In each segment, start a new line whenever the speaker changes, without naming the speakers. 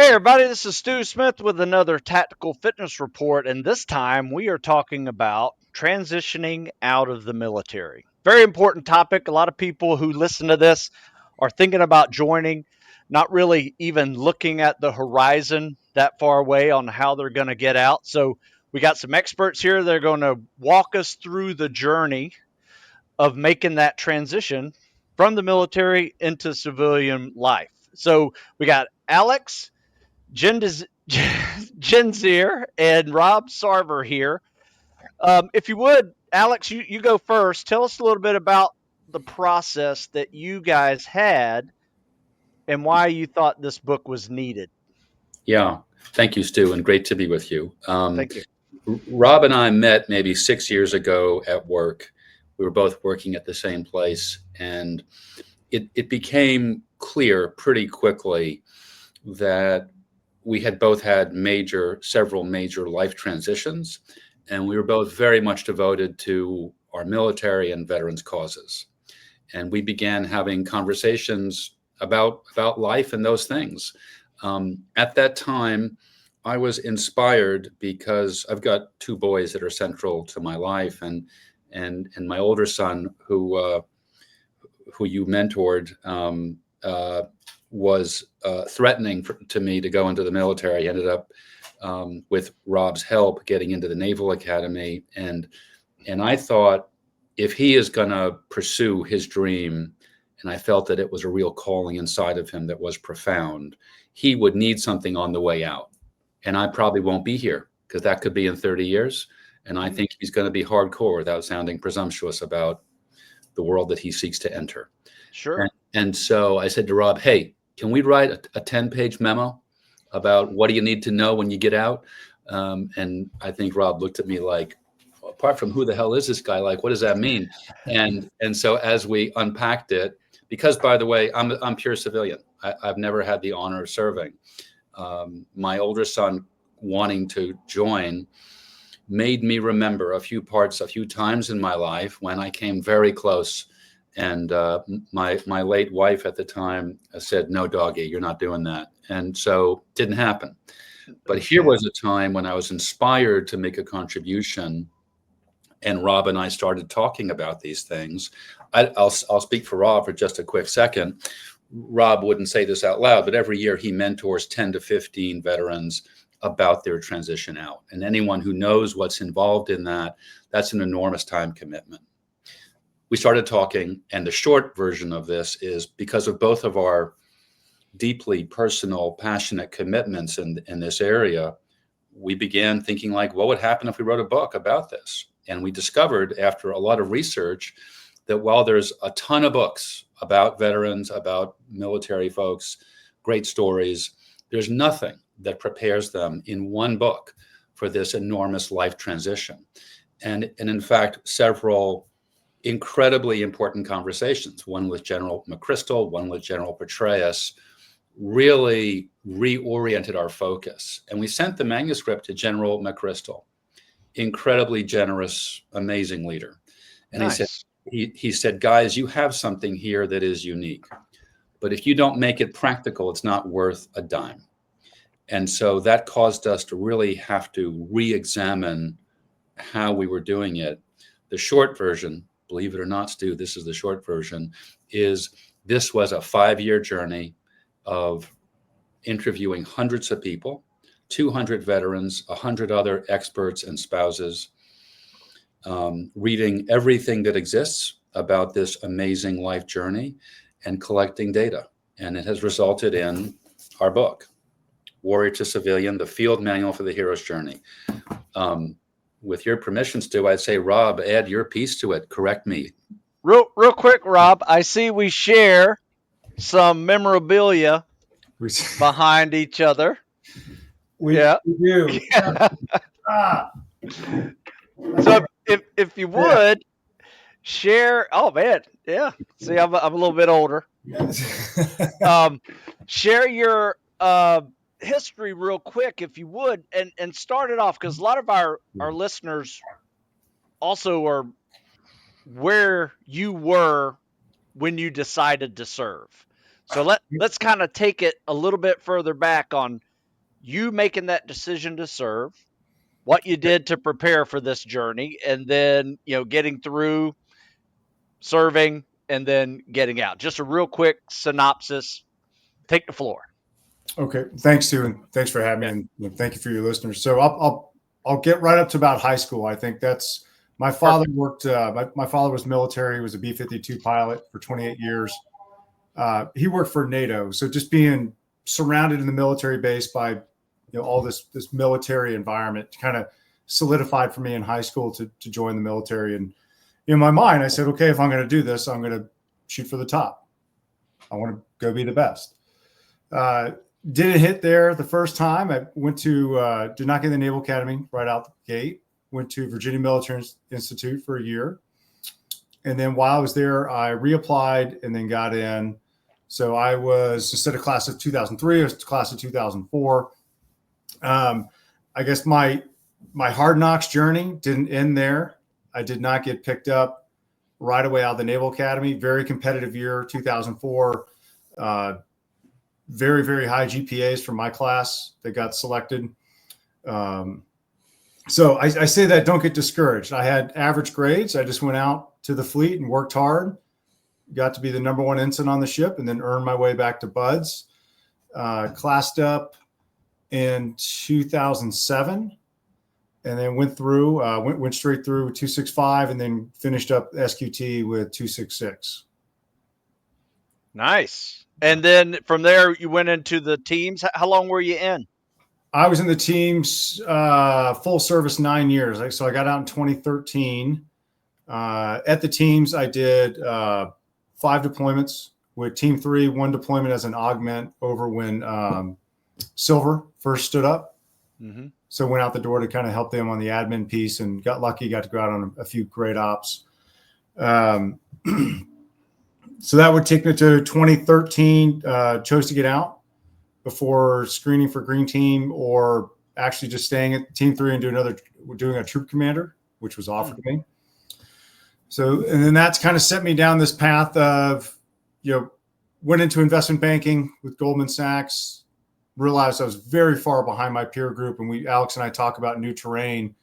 Hey everybody, this is Stu Smith with another Tactical Fitness Report, and this time we are talking about transitioning out of the military. Very important topic. A lot of people who listen to this are thinking about joining, not really even looking at the horizon that far away on how they're going to get out. So we got some experts here that are going to walk us through the journey of making that transition from the military into civilian life. So we got Alex Jen, Jen Zier and Rob Sarver here. If you would, Alex, you go first. Tell us a little bit about the process that you guys had and why you thought this book was needed.
Yeah, thank you, Stu, and great to be with you.
Thank you.
Rob and I met maybe 6 years ago at work. We were both working at the same place, and it became clear pretty quickly that we had both had several major life transitions, and we were both very much devoted to our military and veterans causes. And we began having conversations about life and those things. At that time, I was inspired because I've got two boys that are central to my life, and my older son, who you mentored, was threatening to me to go into the military. Ended up with Rob's help getting into the Naval Academy, and I thought, if he is going to pursue his dream, and I felt that it was a real calling inside of him that was profound, he would need something on the way out. And I probably won't be here because that could be in 30 years. And I think he's going to be hardcore without sounding presumptuous about the world that he seeks to enter.
Sure.
And so I said to Rob, hey, can we write a 10-page memo about what do you need to know when you get out? And I think Rob looked at me like, apart from who the hell is this guy, like, what does that mean? And so as we unpacked it, because, by the way, I'm pure civilian. I've never had the honor of serving. My older son wanting to join made me remember a few times in my life when I came very close. And my late wife at the time said, no, doggy, you're not doing that. And so it didn't happen. But here was a time when I was inspired to make a contribution. And Rob and I started talking about these things. I'll speak for Rob for just a quick second. Rob wouldn't say this out loud, but every year he mentors 10 to 15 veterans about their transition out. And anyone who knows what's involved in that, that's an enormous time commitment. We started talking, and the short version of this is, because of both of our deeply personal, passionate commitments in this area, we began thinking, like, what would happen if we wrote a book about this? And we discovered, after a lot of research, that while there's a ton of books about veterans, about military folks, great stories, there's nothing that prepares them in one book for this enormous life transition. And in fact, several incredibly important conversations, one with General McChrystal, one with General Petraeus, really reoriented our focus. And we sent the manuscript to General McChrystal, incredibly generous, amazing leader. And
Nice.
he said, guys, you have something here that is unique, but if you don't make it practical, it's not worth a dime. And so that caused us to really have to re-examine how we were doing it. The short version, believe it or not, Stu, this is the short version, is this was a 5-year journey of interviewing hundreds of people, 200 veterans, 100 other experts and spouses, reading everything that exists about this amazing life journey and collecting data. And it has resulted in our book, Warrior to Civilian, the Field Manual for the Hero's Journey. With your permission, Stu, I'd say, Rob, add your piece to it. Correct me.
Real quick, Rob, I see we share some memorabilia behind each other.
We do. Ah.
So if you would share, oh man, yeah. See, I'm a little bit older. Share your history real quick, if you would, and start it off, because a lot of our listeners also are where you were when you decided to serve. So let's kind of take it a little bit further back on you making that decision to serve, what you did to prepare for this journey, and then, getting through serving and then getting out. Just a real quick synopsis. Take the floor.
Okay, thanks, Sue, and thanks for having me,
Yeah.
and thank you for your listeners. So I'll get right up to about high school. I think that's my father worked. My father was military. He was a B-52 pilot for 28 years. He worked for NATO. So just being surrounded in the military base by all this military environment kind of solidified for me in high school to join the military. And in my mind, I said, okay, if I'm going to do this, I'm going to shoot for the top. I want to go be the best. Didn't hit there the first time. I went to did not get the Naval Academy right out the gate. Went to Virginia Military Institute for a year, and then while I was there, I reapplied and then got in. So I was, instead of class of 2003, I was class of 2004. I guess my hard knocks journey didn't end there. I did not get picked up right away out of the Naval Academy. Very competitive year, 2004. Very, very high GPAs from my class that got selected. So I say that, don't get discouraged. I had average grades. I just went out to the fleet and worked hard, got to be the number one ensign on the ship, and then earned my way back to buds. Classed up in 2007, and then went straight through 265, and then finished up SQT with 266.
Nice. And then from there, you went into the teams. How long were you in?
I was in the teams full service 9 years. So I got out in 2013. At the teams, I did 5 deployments with Team 3, 1 deployment as an augment over when Silver first stood up. Mm-hmm. So went out the door to kind of help them on the admin piece, and got lucky, got to go out on a few great ops. So that would take me to 2013. Chose to get out before screening for Green Team, or actually just staying at Team 3 and doing a troop commander, which was offered to me. So, and then that's kind of set me down this path of, went into investment banking with Goldman Sachs, realized I was very far behind my peer group. And Alex and I talk about new terrain.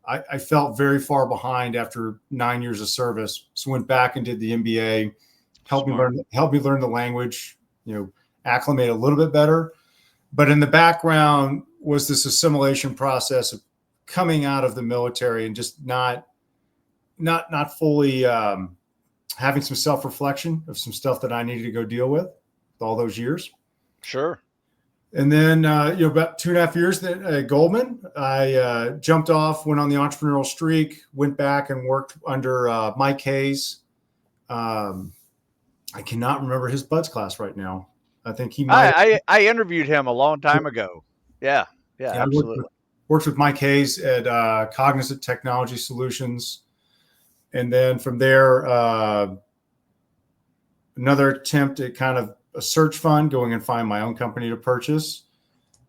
I felt very far behind after 9 years of service. So went back and did the MBA, helped me learn the language, acclimate a little bit better. But in the background was this assimilation process of coming out of the military and just not fully having some self-reflection of some stuff that I needed to go deal with all those years.
Sure. And
then, about 2.5 years at Goldman, I jumped off, went on the entrepreneurial streak, went back and worked under Mike Hayes. I cannot remember his buds class right now. I think he might.
I interviewed him a long time ago. Yeah, absolutely.
Worked with Mike Hayes at Cognizant Technology Solutions. And then from there, another attempt at kind of a search fund, going and find my own company to purchase.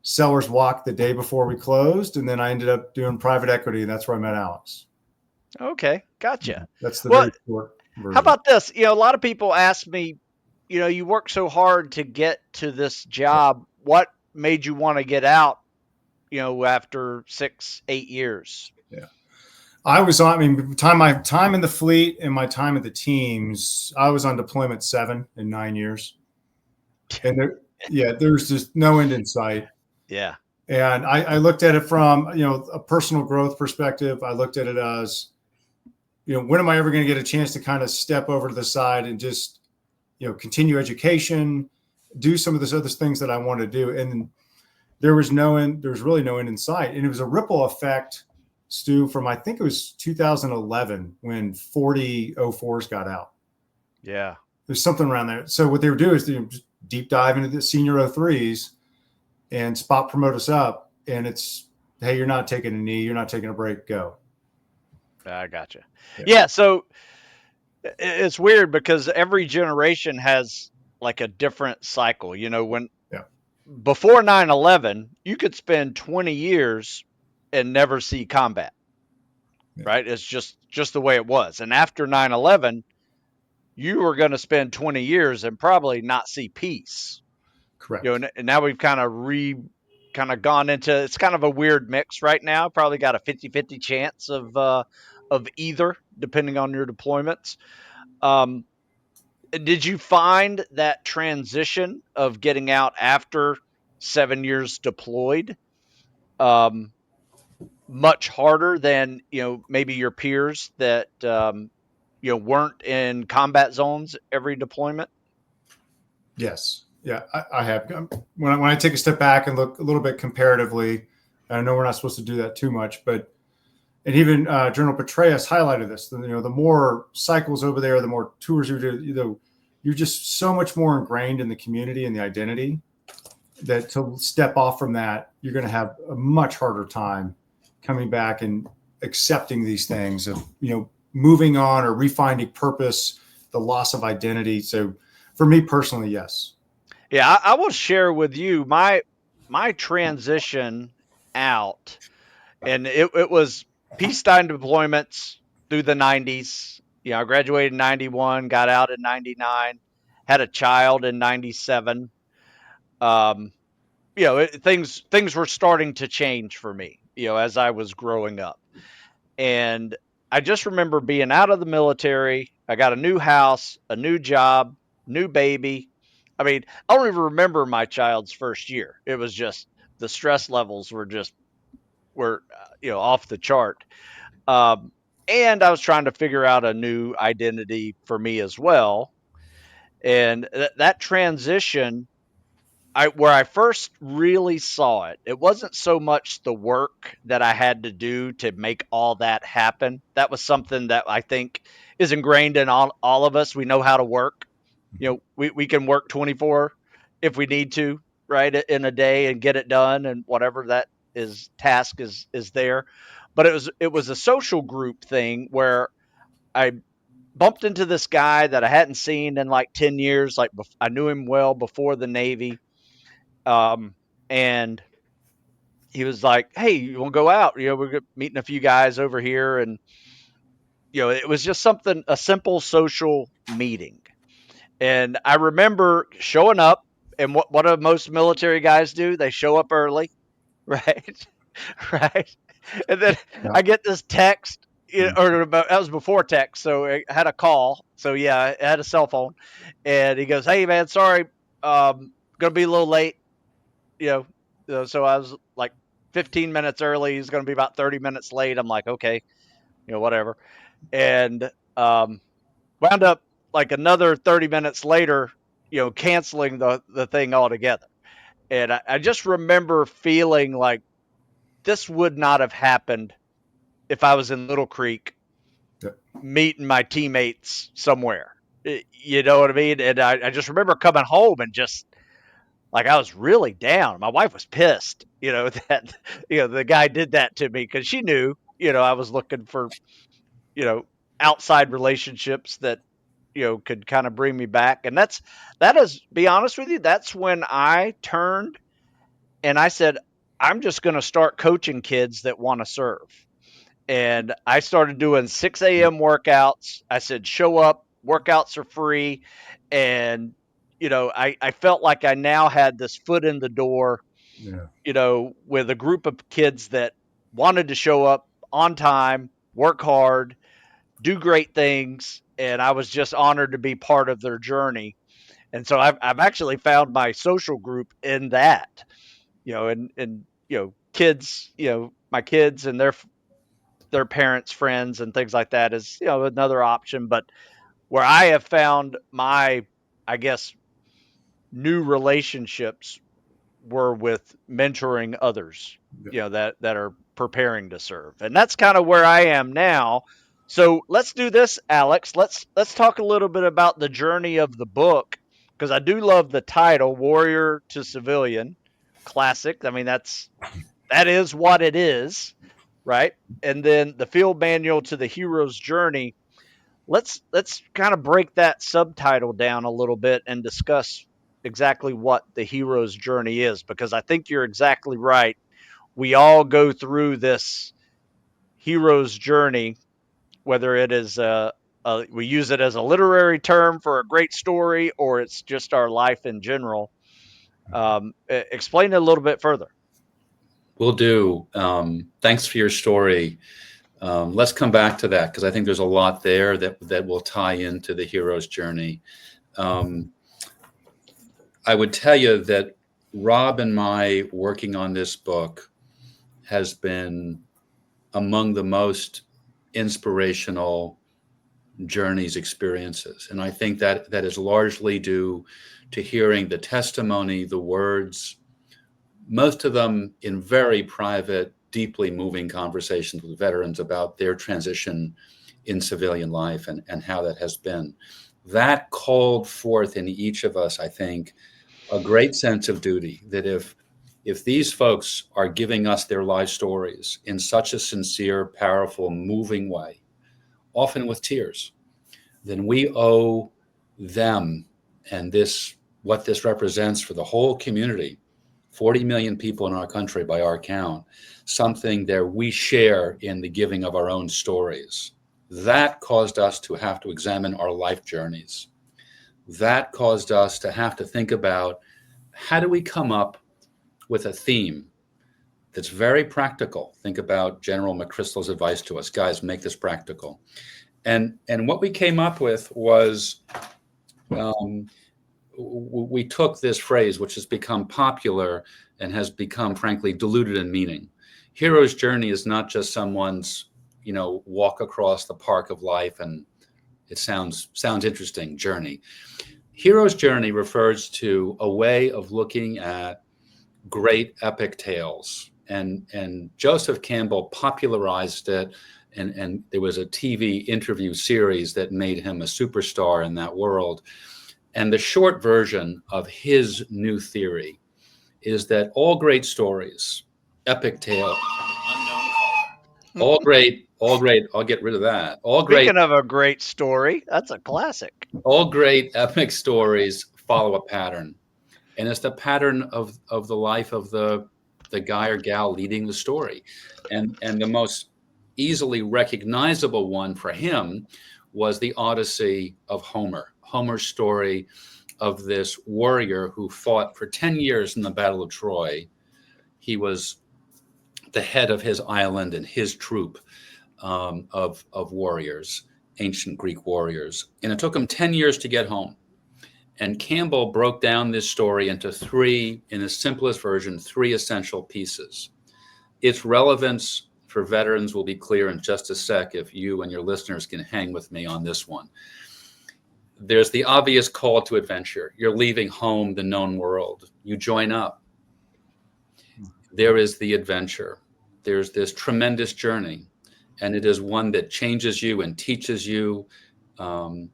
Sellers walked the day before we closed, and then I ended up doing private equity, and that's where I met Alex.
Okay, gotcha.
That's the very short version.
How about this? A lot of people ask me, you work so hard to get to this job. What made you want to get out, after 6-8 years?
Yeah. My time in the fleet and my time at the teams, I was on deployment 7 in 9 years. And there's just no end in sight.
Yeah.
And I looked at it from, a personal growth perspective. I looked at it as, when am I ever going to get a chance to kind of step over to the side and just, continue education, do some of those other things that I want to do. And there was really no end in sight. And it was a ripple effect, Stu, from, I think it was 2011 when 40 04s got out.
Yeah.
There's something around there. So what they would do is they just deep dive into the senior 03s and spot promote us up. And it's, hey, you're not taking a knee. You're not taking a break. Go.
I gotcha. Yeah. So it's weird because every generation has like a different cycle. Before 9/11, you could spend 20 years and never see combat. Yeah. Right? It's just the way it was. And after 9/11, you were going to spend 20 years and probably not see peace.
Correct.
And now we've kind of kind of gone into, it's kind of a weird mix right now. Probably got a 50-50 chance of either, depending on your deployments. Um, did you find that transition of getting out after 7 years deployed um, much harder than maybe your peers that weren't in combat zones every deployment?
Yes. Yeah, I have. When I take a step back and look a little bit comparatively, I know we're not supposed to do that too much, but and even General Petraeus highlighted this. The more cycles over there, the more tours you do. You're just so much more ingrained in the community and the identity that to step off from that, you're going to have a much harder time coming back and accepting these things of moving on or refinding purpose, the loss of identity. So for me personally, yes.
Yeah, I will share with you my transition out, and it was peacetime deployments through the 90s. I graduated in 91, got out in 99, had a child in 97. Um, things were starting to change for me, as I was growing up. And I just remember being out of the military. I got a new house, a new job, new baby. I mean, I don't even remember my child's first year. It was just the stress levels were off the chart. Um, and I was trying to figure out a new identity for me as well. And that transition, where I first really saw it, it wasn't so much the work that I had to do to make all that happen. That was something that I think is ingrained in all of us. We know how to work. We can work 24 if we need to, right, in a day and get it done and whatever that is task is there. But it was a social group thing where I bumped into this guy that I hadn't seen in like 10 years. Like I knew him well before the Navy. And he was like, "Hey, you want to go out? We're meeting a few guys over here." And it was just something, a simple social meeting. And I remember showing up, and what do most military guys do? They show up early, right? Right. And then
Yeah.
I get this text, or that was before text, so I had a call. So yeah, I had a cell phone, and he goes, "Hey man, sorry, gonna be a little late." you so I was like 15 minutes early. He's going to be about 30 minutes late. I'm like, okay, whatever. And wound up like another 30 minutes later, canceling the thing altogether. And I just remember feeling like this would not have happened if I was in Little Creek
Yeah.
meeting my teammates somewhere. You know what I mean? And I just remember coming home and just like I was really down. My wife was pissed, that the guy did that to me because she knew, I was looking for, you know, outside relationships that could kind of bring me back. And that is, be honest with you, that's when I turned and I said, I'm just going to start coaching kids that want to serve. And I started doing 6 a.m. workouts. I said, show up, workouts are free. And, I felt like I now had this foot in the door,
Yeah.
with a group of kids that wanted to show up on time, work hard, do great things. And I was just honored to be part of their journey. And so I've actually found my social group in that, and kids, my kids and their parents, friends, and things like that is another option. But where I have found my, I guess, new relationships were with mentoring others, that are preparing to serve, and that's kind of where I am now. So let's do this, Alex. Let's talk a little bit about the journey of the book because I do love the title, Warrior to Civilian, classic. I mean, that is what it is, right? And then the field manual to the hero's journey. Let's kind of break that subtitle down a little bit and discuss exactly what the hero's journey is, because I think you're exactly right. We all go through this hero's journey, whether it is we use it as a literary term for a great story or it's just our life in general. Explain it a little bit further.
Will do. Thanks for your story. Let's come back to that because I think there's a lot there that will tie into the hero's journey. Um, I would tell you that Rob and my working on this book has been among the most inspirational journeys, experiences. And I think that is largely due to hearing the testimony, the words, most of them in very private, deeply moving conversations with veterans about their transition in civilian life and how that has been. That called forth in each of us, I think, a great sense of duty that if these folks are giving us their life stories in such a sincere, powerful, moving way, often with tears, then we owe them and this what this represents for the whole community, 40 million people in our country by our count, something that we share in the giving of our own stories. That caused us to have to examine our life journeys. That caused us to have to think about how do we come up with a theme that's very practical. Think about General McChrystal's advice to us, guys, make this practical. And what we came up with was we took this phrase, which has become popular and has become, frankly, diluted in meaning. Hero's journey is not just someone's, walk across the park of life and it sounds interesting, journey. Hero's journey refers to a way of looking at great epic tales. And Joseph Campbell popularized it. And there was a TV interview series that made him a superstar in that world. And the short version of his new theory is that all great stories, epic tales, all great, I'll get rid of that.
Speaking of a great story, that's a classic.
All great epic stories follow a pattern. And it's the pattern of the life of the guy or gal leading the story. And the most easily recognizable one for him was the Odyssey of Homer. Homer's story of this warrior who fought for 10 years in the Battle of Troy. He was the head of his island and his troop of warriors, ancient Greek warriors. And it took him 10 years to get home. And Campbell broke down this story into three, in the simplest version, three essential pieces. Its relevance for veterans will be clear in just a sec if you and your listeners can hang with me on this one. There's the obvious call to adventure. You're leaving home, the known world. You join up. There is the adventure. There's this tremendous journey, and it is one that changes you and teaches you.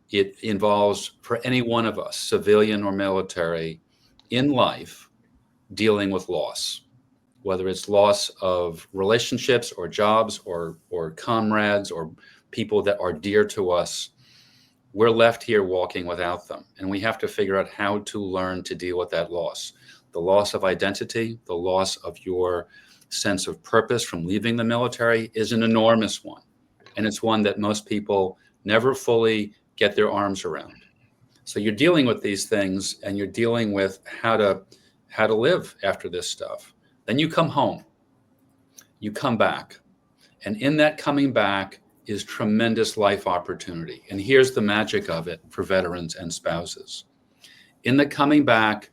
It involves, for any one of us, civilian or military, in life, dealing with loss, whether it's loss of relationships or jobs or comrades or people that are dear to us. We're left here walking without them, and we have to figure out how to learn to deal with that loss. The loss of identity, the loss of your sense of purpose from leaving the military is an enormous one, and it's one that most people never fully get their arms around. So you're dealing with these things, and you're dealing with how to live after this stuff. Then you come home, you come back, and in that coming back is tremendous life opportunity. And here's the magic of it for veterans and spouses. In the coming back,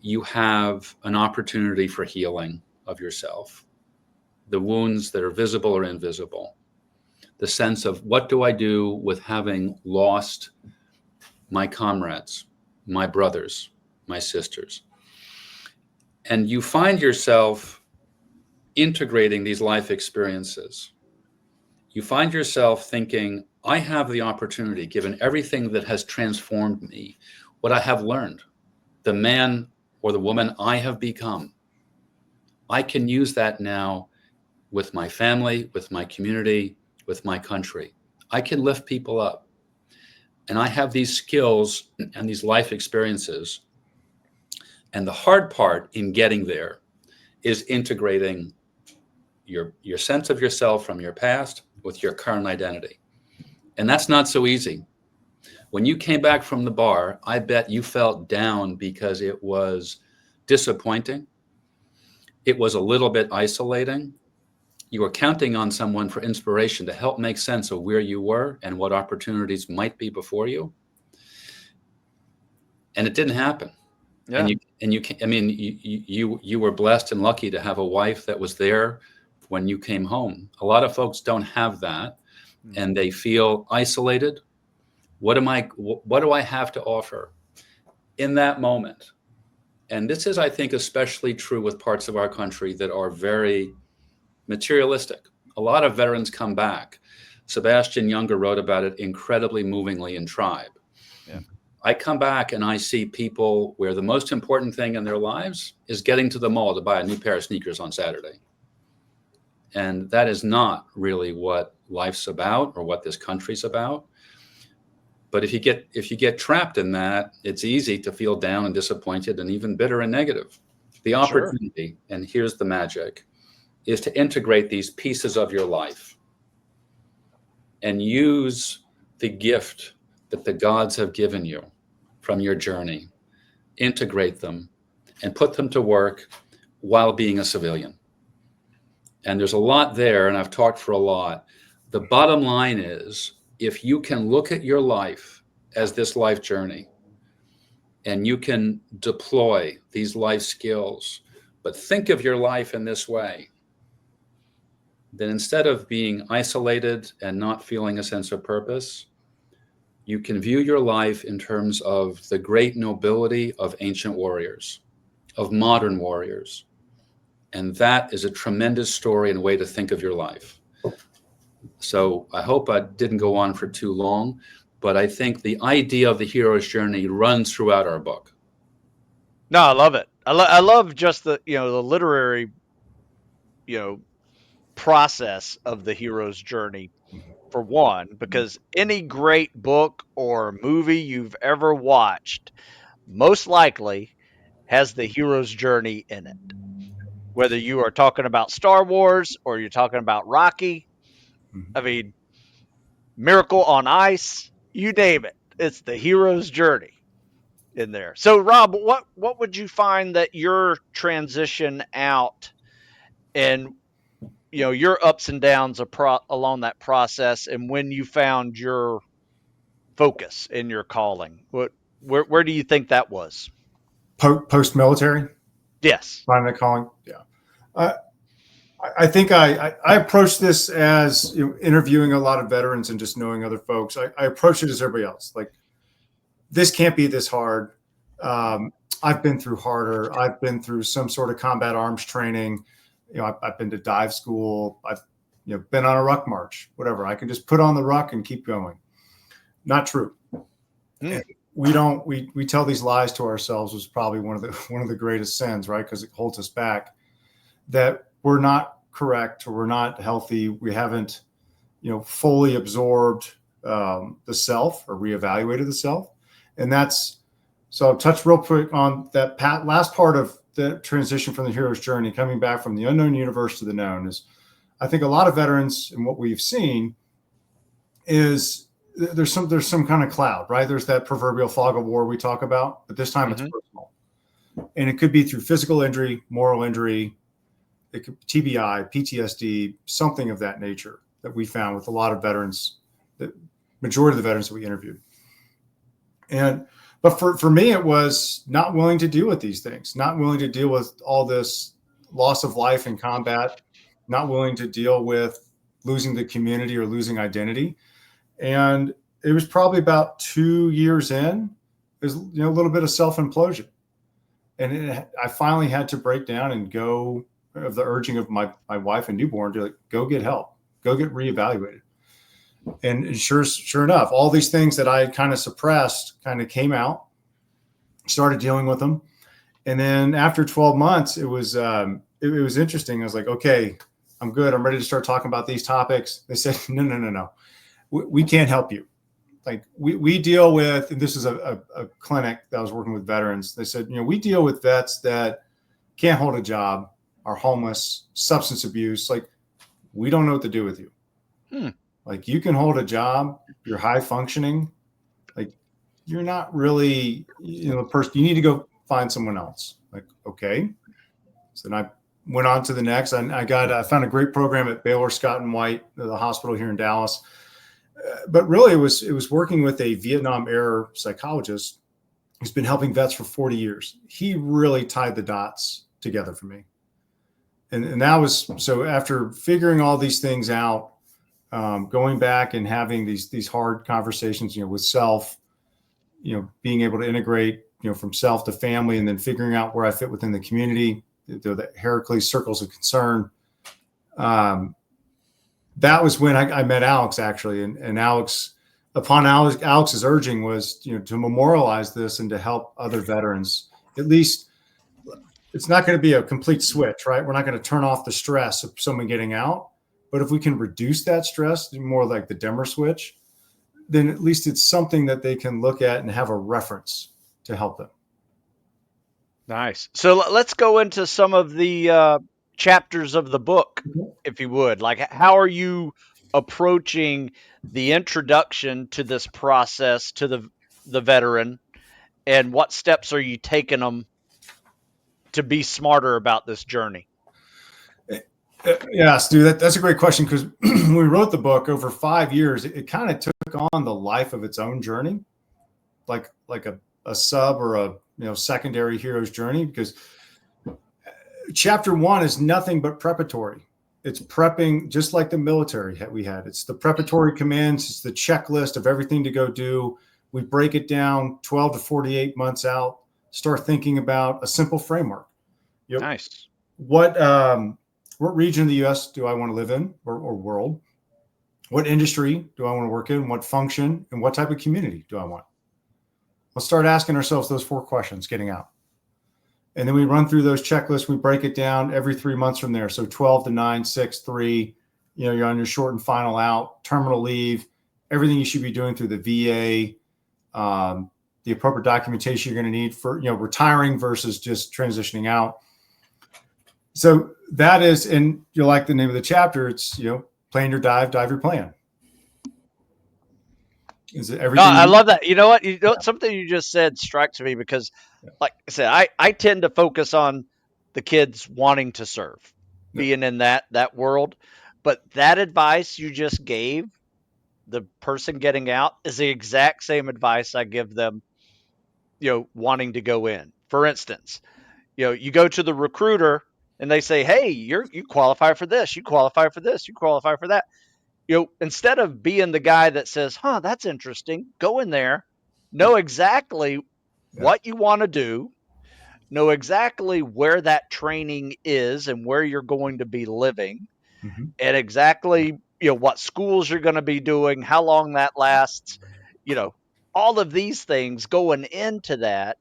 you have an opportunity for healing of yourself, the wounds that are visible or invisible, the sense of what do I do with having lost my comrades, my brothers, my sisters. And you find yourself integrating these life experiences. You find yourself thinking, I have the opportunity, given everything that has transformed me, what I have learned, the man or the woman I have become. I can use that now with my family, with my community, with my country. I can lift people up. And I have these skills and these life experiences. And the hard part in getting there is integrating your sense of yourself from your past with your current identity. And that's not so easy. When you came back from the bar, I bet you felt down because it was disappointing. it was a little bit isolating. You were counting on someone for inspiration to help make sense of where you were and what opportunities might be before you. And it didn't happen.
Yeah.
I mean, you were blessed and lucky to have a wife that was there when you came home. A lot of folks don't have that, and they feel isolated. What do I have to offer in that moment? And this is, I think, especially true with parts of our country that are very materialistic. A lot of veterans come back. Sebastian Younger wrote about it incredibly movingly in Tribe.
Yeah.
I come back and I see people where the most important thing in their lives is getting to the mall to buy a new pair of sneakers on Saturday. And that is not really what life's about or what this country's about. But if you get trapped in that, it's easy to feel down and disappointed and even bitter and negative. The opportunity, and here's the magic, is to integrate these pieces of your life and use the gift that the gods have given you from your journey, integrate them, and put them to work while being a civilian. And there's a lot there, and I've talked for a lot. The bottom line is, if you can look at your life as this life journey, and you can deploy these life skills, but think of your life in this way, then instead of being isolated and not feeling a sense of purpose, you can view your life in terms of the great nobility of ancient warriors, of modern warriors. And that is a tremendous story and way to think of your life. So I hope I didn't go on for too long, but I think the idea of the hero's journey runs throughout our book.
No, I love it. I love just the the literary process of the hero's journey, for one, because any great book or movie you've ever watched most likely has the hero's journey in it. Whether you are talking about Star Wars or you're talking about Rocky, I mean, Miracle on Ice, you name it, it's the hero's journey in there. So, Rob, what would you find that your transition out and your ups and downs along that process, and when you found your focus in your calling, where do you think that was?
Post military,
Yes.
finding a calling. Yeah, I think I approached this as interviewing a lot of veterans and just knowing other folks. I approached it as everybody else. Like, this can't be this hard. I've been through harder. I've been through some sort of combat arms training. I've been to dive school. I've been on a ruck march. Whatever. I can just put on the ruck and keep going. Not true. And we don't. We tell these lies to ourselves. Was probably one of the greatest sins, right? Because it holds us back. That we're not correct, or we're not healthy. We haven't, fully absorbed the self or reevaluated the self. And that's, so I'll touch real quick on that last part of the transition from the hero's journey, coming back from the unknown universe to the known. Is, I think a lot of veterans, and what we've seen is there's some kind of cloud, right? There's that proverbial fog of war we talk about, but this time it's personal. And it could be through physical injury, moral injury, it could be TBI, PTSD, something of that nature that we found with a lot of veterans, the majority of the veterans that we interviewed. But for me, it was not willing to deal with these things, not willing to deal with all this loss of life in combat, not willing to deal with losing the community or losing identity. And it was probably about 2 years in, there's a little bit of self-implosion. And I finally had to break down and go of the urging of my wife and newborn to go get help, go get reevaluated. And sure enough, all these things that I kind of suppressed kind of came out, started dealing with them. And then after 12 months, it was interesting. I was like, okay, I'm good. I'm ready to start talking about these topics. They said, no. We can't help you. Like, we deal with, and this is a clinic that I was working with veterans. They said, we deal with vets that can't hold a job, are homeless, substance abuse. Like, we don't know what to do with you. Like, you can hold a job, you're high functioning. Like, you're not really, the person, you need to go find someone else. Like, okay. So then I went on to the next. I found a great program at Baylor Scott and White, the hospital here in Dallas. But really, it was working with a Vietnam era psychologist who's been helping vets for 40 years. He really tied the dots together for me. And that was, so after figuring all these things out, going back and having these hard conversations, with self, being able to integrate, from self to family, and then figuring out where I fit within the community, the Heracles circles of concern. That was when I met Alex, actually. And Alex, upon Alex's urging, was, to memorialize this and to help other veterans. At least it's not going to be a complete switch, right? We're not going to turn off the stress of someone getting out. But if we can reduce that stress, more like the dimmer switch, then at least it's something that they can look at and have a reference to help them.
Nice. So let's go into some of the chapters of the book, if you would. Like, how are you approaching the introduction to this process to the veteran, and what steps are you taking them to be smarter about this journey?
Yeah, Stu, that's a great question, because when we wrote the book over 5 years, it kind of took on the life of its own journey, like a sub or a secondary hero's journey, because chapter 1 is nothing but preparatory. It's prepping, just like the military we had. It's the preparatory commands. It's the checklist of everything to go do. We break it down 12 to 48 months out, start thinking about a simple framework.
Nice.
What region of the U.S. do I want to live in, or world? What industry do I want to work in? What function? And what type of community do I want? Let's start asking ourselves those 4 questions getting out. And then we run through those checklists. We break it down every 3 months from there. So 12 to 9, 6, 3, you're on your short and final out, terminal leave, everything you should be doing through the VA, the appropriate documentation you're going to need for, retiring versus just transitioning out. So that is, and you'll like the name of the chapter. It's, plan your dive your plan. Is it everything?
I love that. You know what? Something you just said strikes me, because, like I said, I tend to focus on the kids wanting to serve, being in that world. But that advice you just gave the person getting out is the exact same advice I give them, wanting to go in. For instance, you go to the recruiter and they say, "Hey, you qualify for this, you qualify for this, you qualify for that." Instead of being the guy that says, "Huh, that's interesting," go in there, know exactly what you want to do, know exactly where that training is and where you're going to be living, and exactly, what schools you're going to be doing, how long that lasts, all of these things going into that.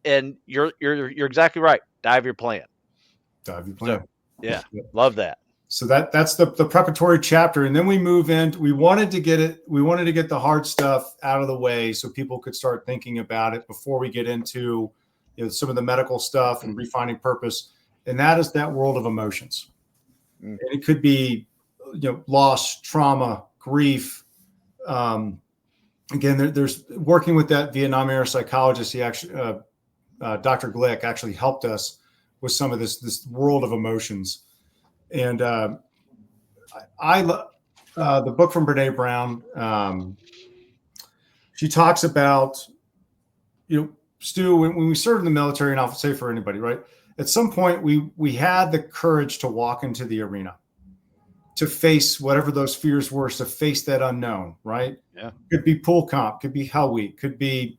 And you're exactly right. Dive your plan. So, yeah, love that.
So that's the preparatory chapter. And then we move in. We wanted to get the hard stuff out of the way so people could start thinking about it before we get into some of the medical stuff and refining purpose. And that is that world of emotions. And it could be loss, trauma, grief. Again, there's working with that Vietnam era psychologist. He actually, Dr. Glick, actually helped us with some of this world of emotions. And I love the book from Brene Brown. She talks about, Stu, when we served in the military, and I'll say for anybody, right? At some point, we had the courage to walk into the arena, to face whatever those fears were, to face that unknown, right?
Yeah.
Could be pool comp, could be Hell Week, could be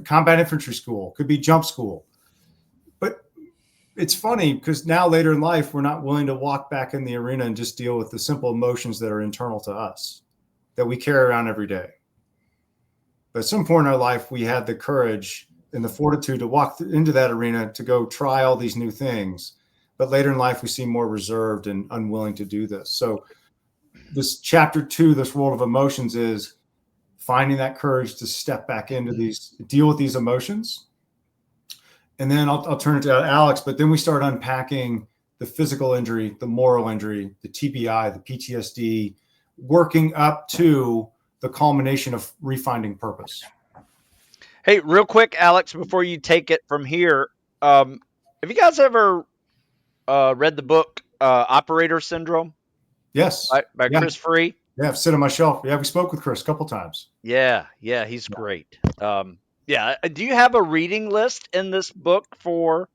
combat infantry school, could be jump school. But it's funny because now later in life, we're not willing to walk back in the arena and just deal with the simple emotions that are internal to us that we carry around every day. But at some point in our life, we had the courage and the fortitude to walk into that arena to go try all these new things. But later in life, we seem more reserved and unwilling to do this. So this chapter 2, this world of emotions, is finding that courage to step back into deal with these emotions. And then I'll turn it to Alex, but then we start unpacking the physical injury, the moral injury, the TBI, the PTSD, working up to the culmination of refinding purpose.
Hey, real quick, Alex, before you take it from here, have you guys ever read the book Operator Syndrome
Yes.
by
Yeah.
Chris Free.
Yeah. I've sit on my shelf. Yeah. We spoke with Chris a couple times.
Yeah, he's great. Yeah, do you have a reading list in this book for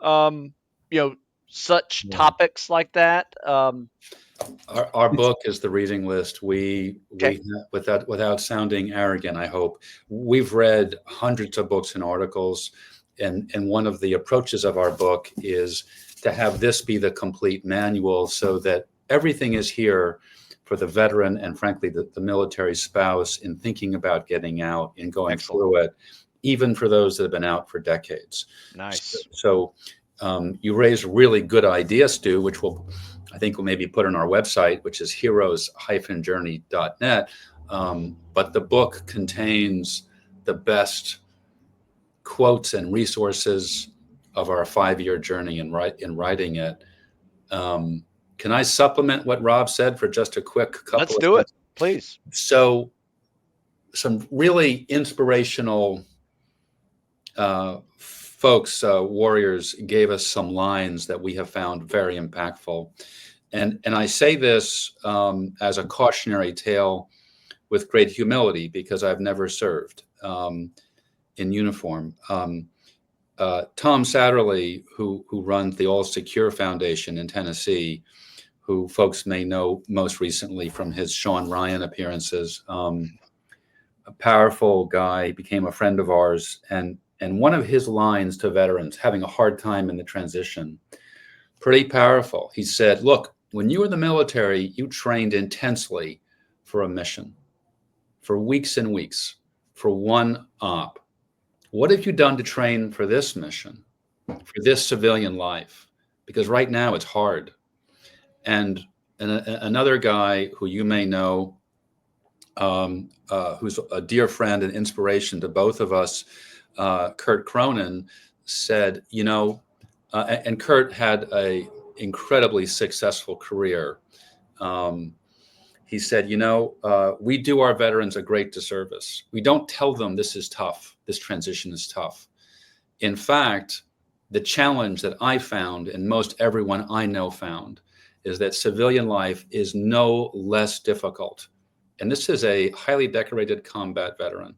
um, you know, such
Yeah.
topics like that?
Our book is the reading list.
Okay,
Without sounding arrogant, I hope we've read hundreds of books and articles, and one of the approaches of our book is to have this be the complete manual, so that everything is here for the veteran and, frankly, the military spouse in thinking about getting out and going
excellent,
through it, even for those that have been out for decades.
nice.
So you raise really good ideas, Stu, which I think we'll maybe put on our website, which is heroes-journey.net. But the book contains the best quotes and resources of our 5-year journey in writing it. Can I supplement what Rob said for just a quick couple
Let's
of
do it,
minutes?
please.
So, some really inspirational folks, warriors, gave us some lines that we have found very impactful. And I say this as a cautionary tale with great humility, because I've never served in uniform. Tom Satterley, who runs the All Secure Foundation in Tennessee, who folks may know most recently from his Sean Ryan appearances, a powerful guy, became a friend of ours. And one of his lines to veterans having a hard time in the transition, pretty powerful. He said, look, when you were in the military, you trained intensely for a mission, for weeks and weeks, for one op. What have you done to train for this mission, for this civilian life? Because right now it's hard. And another guy who you may know, who's a dear friend and inspiration to both of us, Kurt Cronin, said, and Kurt had a incredibly successful career. He said, we do our veterans a great disservice. We don't tell them this is tough. This transition is tough. In fact, the challenge that I found, and most everyone I know found, is that civilian life is no less difficult. And this is a highly decorated combat veteran.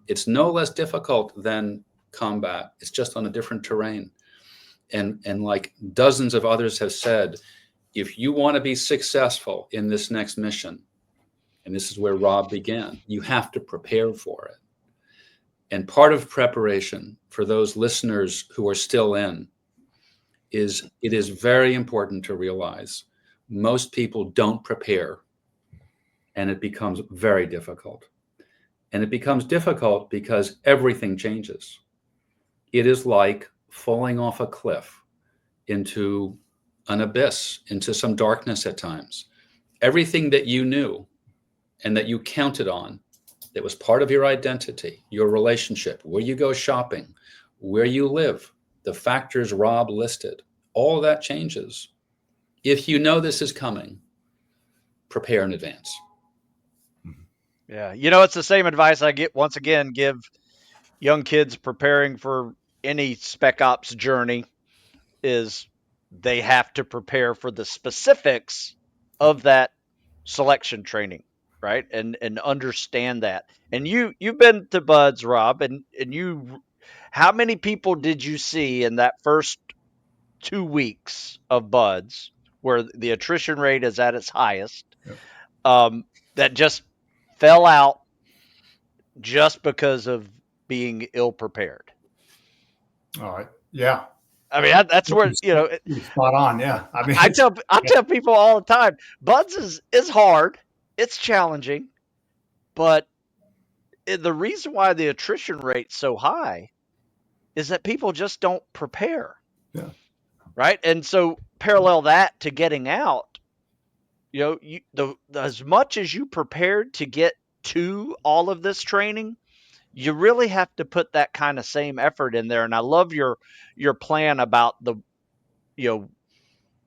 It's no less difficult than combat. It's just on a different terrain. And like dozens of others have said, if you want to be successful in this next mission, and this is where Rob began, you have to prepare for it. And part of preparation for those listeners who are still in is it is very important to realize most people don't prepare, and it becomes very difficult. And it becomes difficult because everything changes. It is like falling off a cliff into an abyss, into some darkness at times. Everything that you knew and that you counted on, that was part of your identity, your relationship, where you go shopping, where you live, the factors Rob listed, all that changes. If you know this is coming, prepare in advance.
Yeah, it's the same advice I give young kids preparing for any spec ops journey is they have to prepare for the specifics of that selection training, right? And understand that. And you've been to Buds, Rob, and you how many people did you see in that first 2 weeks of Buds where the attrition rate is at its highest,
Yep.
that just fell out just because of being ill prepared?
All right. Yeah.
I mean, that's where
Spot on. Yeah. I mean,
I tell people all the time, Buds is hard, it's challenging, but the reason why the attrition rate's so high is that people just don't prepare.
Yeah.
Right. And so parallel that to getting out, as much as you prepared to get to all of this training, you really have to put that kind of same effort in there. And I love your plan about the,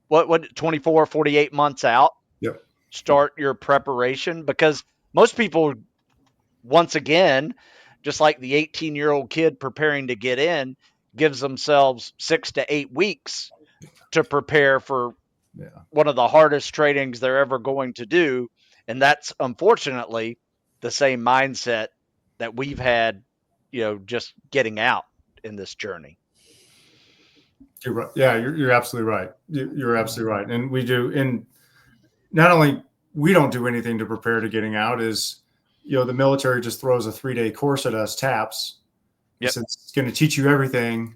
what 24, 48 months out,
Yep.
start your preparation, because most people, once again, just like the 18-year-old kid preparing to get in, gives themselves 6 to 8 weeks to prepare for
Yeah.
one of the hardest trainings they're ever going to do. And that's unfortunately the same mindset that we've had, just getting out in this journey.
You're right. Yeah, you're absolutely right. You're absolutely right. And we do, and not only we don't do anything to prepare to getting out, is the military just throws a 3-day course at us, TAPS.
Yep.
Says it's going to teach you everything,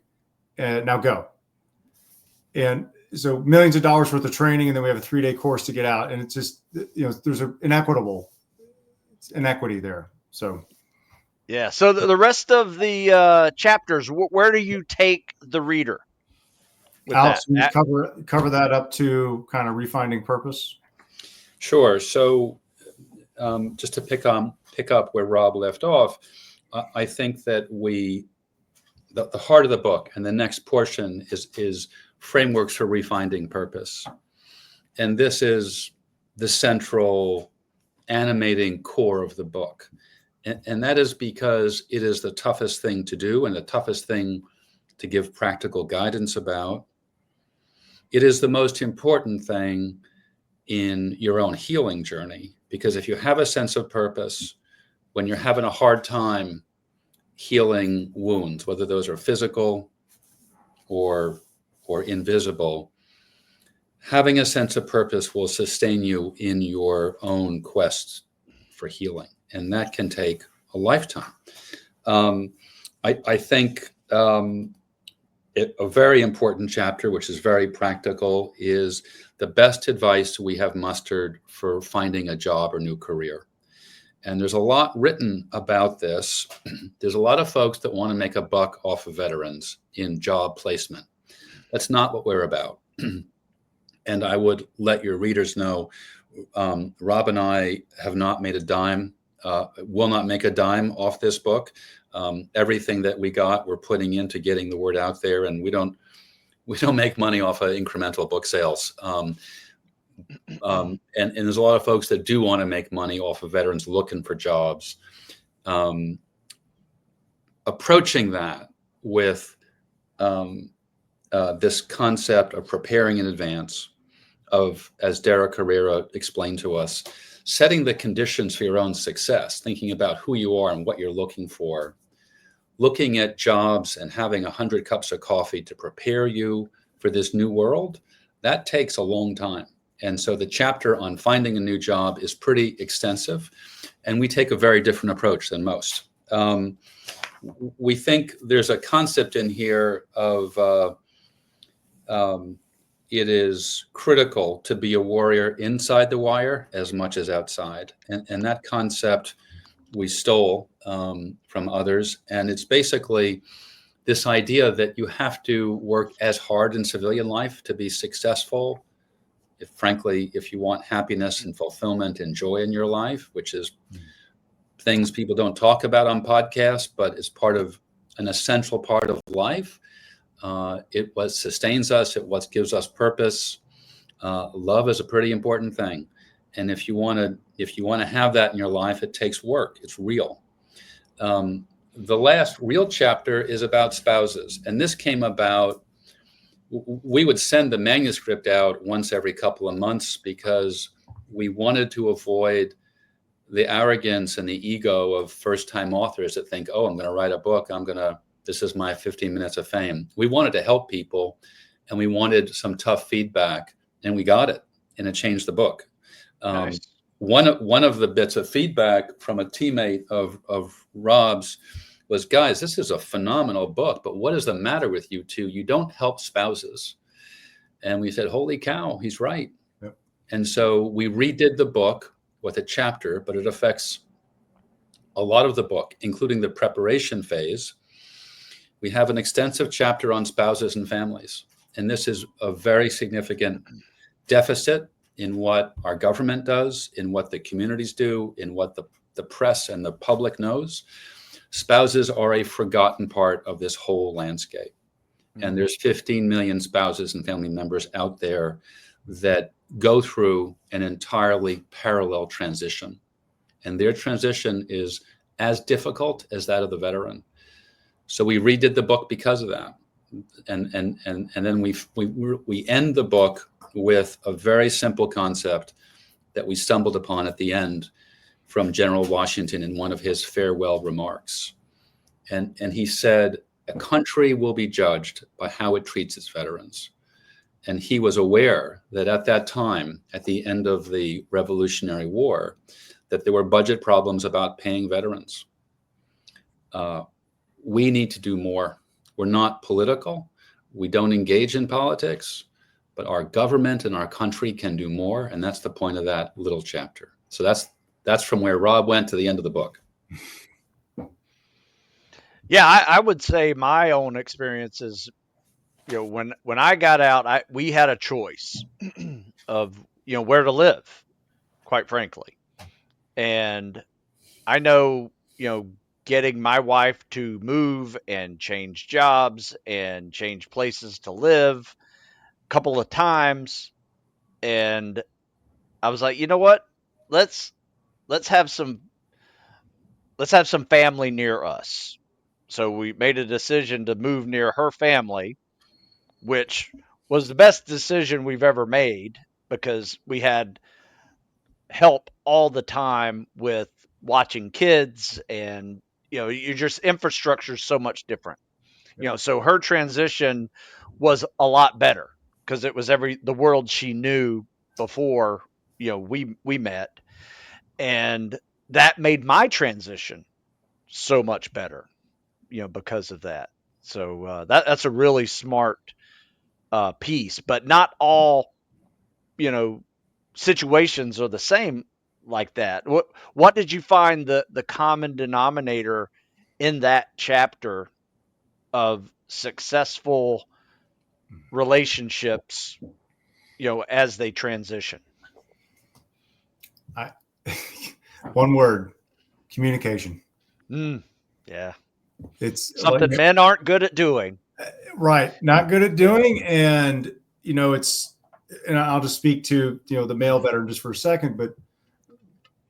and now go. And so millions of dollars worth of training, and then we have a 3-day course to get out, and it's just there's an inequity there. So
yeah. So the rest of the chapters, where do you take the reader with
Alex,
that?
you cover that up to kind of refinding purpose.
Sure. So just to pick up where Rob left off, I think that the heart of the book and the next portion is frameworks for refinding purpose. And this is the central animating core of the book. And that is because it is the toughest thing to do and the toughest thing to give practical guidance about. It is the most important thing in your own healing journey, because if you have a sense of purpose, when you're having a hard time healing wounds, whether those are physical or invisible, having a sense of purpose will sustain you in your own quest for healing. And that can take a lifetime. I think a very important chapter, which is very practical, is the best advice we have mustered for finding a job or new career. And there's a lot written about this. There's a lot of folks that want to make a buck off of veterans in job placement. That's not what we're about. And I would let your readers know, Rob and I have not made a dime, will not make a dime off this book. Everything that we got, we're putting into getting the word out there, and we don't make money off of incremental book sales. And there's a lot of folks that do want to make money off of veterans looking for jobs. Approaching that with this concept of preparing in advance, of, as Derek Herrera explained to us, setting the conditions for your own success, thinking about who you are and what you're looking for, looking at jobs and having 100 cups of coffee to prepare you for this new world, that takes a long time. And so the chapter on finding a new job is pretty extensive, and we take a very different approach than most. We think there's a concept in here of it is critical to be a warrior inside the wire as much as outside. And that concept we stole from others. And it's basically this idea that you have to work as hard in civilian life to be successful. Frankly, if you want happiness and fulfillment and joy in your life, which is things people don't talk about on podcasts, but it's part of an essential part of life. It what sustains us. It what gives us purpose. Love is a pretty important thing, and if you want to have that in your life, it takes work. It's real. The last real chapter is about spouses, and this came about. We would send the manuscript out once every couple of months because we wanted to avoid the arrogance and the ego of first-time authors that think, "Oh, I'm going to write a book. This is my 15 minutes of fame." We wanted to help people, and we wanted some tough feedback, and we got it, and it changed the book.
Nice.
One of the bits of feedback from a teammate of Rob's was, "Guys, this is a phenomenal book, but what is the matter with you two? You don't help spouses." And we said, "Holy cow, he's right."
Yep.
And so we redid the book with a chapter, but it affects a lot of the book, including the preparation phase. We have an extensive chapter on spouses and families, and this is a very significant deficit in what our government does, in what the communities do, in what the press and the public knows. Spouses are a forgotten part of this whole landscape. And there's 15 million spouses and family members out there that go through an entirely parallel transition. And their transition is as difficult as that of the veteran. So we redid the book because of that. and then we end the book with a very simple concept that we stumbled upon at the end from General Washington in one of his farewell remarks. And he said, a country will be judged by how it treats its veterans. And he was aware that at that time, at the end of the Revolutionary War, that there were budget problems about paying veterans. We need to do more. We're not political. We don't engage in politics, but our government and our country can do more. And that's the point of that little chapter. So that's from where Rob went to the end of the book.
Yeah, I would say my own experience is, when I got out, we had a choice of, where to live, quite frankly. And I know, getting my wife to move and change jobs and change places to live a couple of times. And I was like, you know what? Let's have some family near us. So we made a decision to move near her family, which was the best decision we've ever made because we had help all the time with watching kids, and your just infrastructure is so much different. So her transition was a lot better because it was the world she knew before we met, and that made my transition so much better because of that. So that's a really smart piece, but not all situations are the same like that. What did you find the common denominator in that chapter of successful relationships, as they transition?
One word: communication.
Yeah,
It's
something men aren't good at doing.
Right, not good at doing, and and I'll just speak to the male veteran just for a second, but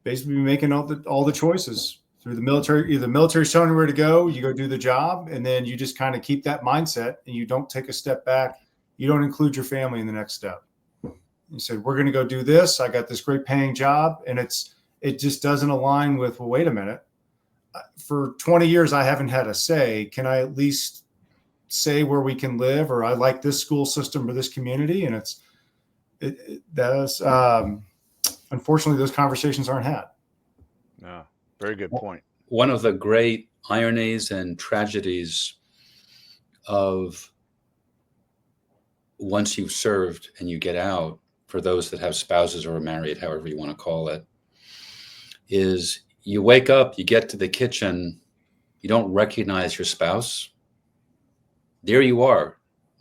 basically making all the choices through the military. Either the military's telling you where to go, you go do the job, and then you just kind of keep that mindset, and you don't take a step back. You don't include your family in the next step. You said, we're going to go do this. I got this great paying job, and it just doesn't align with, well, wait a minute. For 20 years, I haven't had a say. Can I at least say where we can live, or I like this school system or this community? And unfortunately, those conversations aren't had.
No, very good point.
One of the great ironies and tragedies of once you've served and you get out, for those that have spouses or are married, however you want to call it, is you wake up, you get to the kitchen, you don't recognize your spouse. There you are.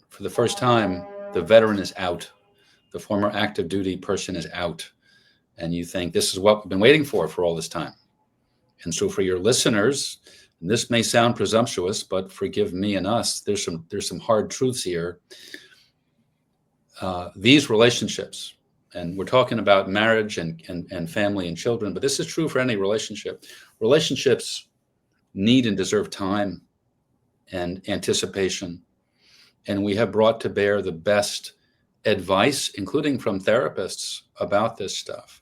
For the first time, the veteran is out. The former active duty person is out. And you think, this is what we've been waiting for all this time. And so for your listeners, and this may sound presumptuous, but forgive me and us, there's some hard truths here. These relationships, and we're talking about marriage and family and children, but this is true for any relationship. Relationships need and deserve time and anticipation. And we have brought to bear the best advice, including from therapists, about this stuff.